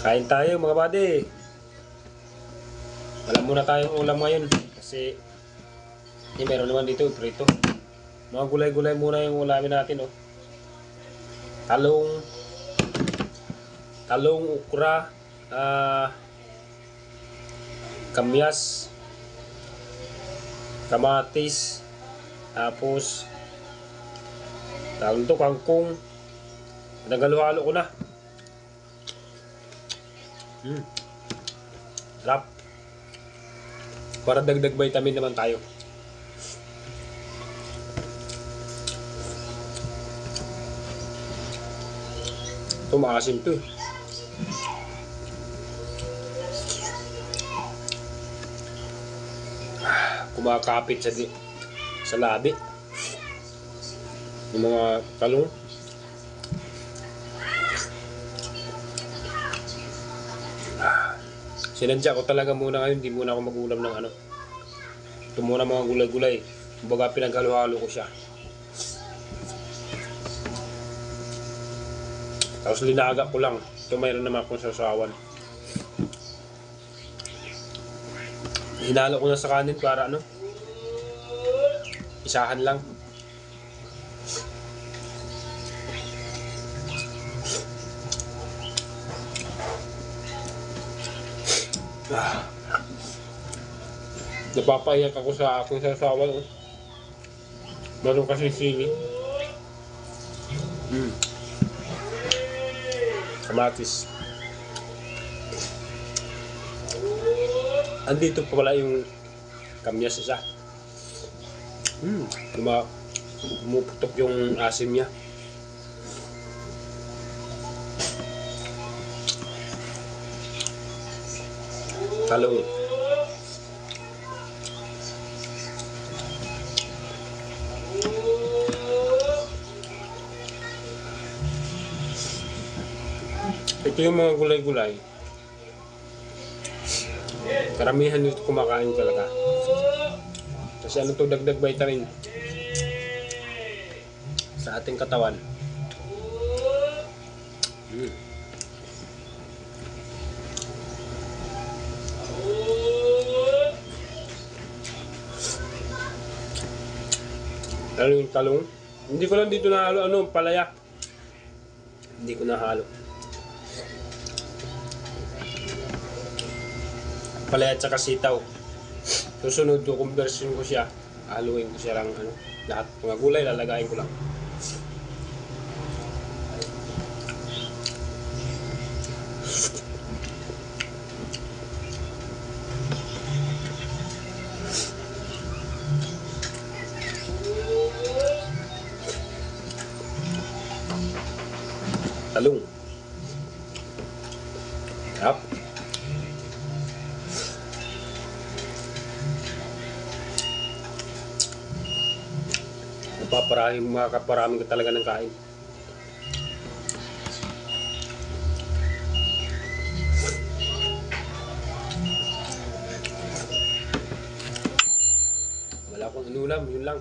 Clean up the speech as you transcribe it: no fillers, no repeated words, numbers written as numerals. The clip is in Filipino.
Kain tayo mga buddy. Wala muna tayong ulam ngayon kasi meron naman dito prito. Mga gulay-gulay muna yung ulamin natin, oh. Talong, ukra, kamyas, kamatis, tapos tawag ito kangkong. Nagalo-halo ko na. Sarap. Para dagdag vitamin naman tayo. Ito maasim to. Kumakapit sa labi. Yung mga talong. Sinadya ko talaga muna ngayon, hindi muna ako mag-ulam ng ano. Ito muna mga gulay-gulay. Kumbaga pinaghalo-halo ko siya. Tapos linaga ko lang. Ito mayroon naman akong sasawan. Hinalo ko na sa kanin para ano, isahan lang. Napapahiyak ako sa aking sasawan, oh. Meron kasi sili. Kamatis. Andito pa pala yung kamyas isa. Pumuputok yung asim niya. Talong. Ito yung mga gulay-gulay. Karamihan nito kumakain talaga. Kasi ano to, dagdag vitamin sa ating katawan. Ano yung talong? Hindi ko lang dito nahalo, palaya. Hindi ko nahalo. Palaya at saka sitaw. Susunod ko, conversion ko siya. Haluin ko siya lang, lahat mga gulay, lalagayin ko lang. Talong. Yap. Makaparami ka talaga ng kain. Wala akong inulam, yun lang.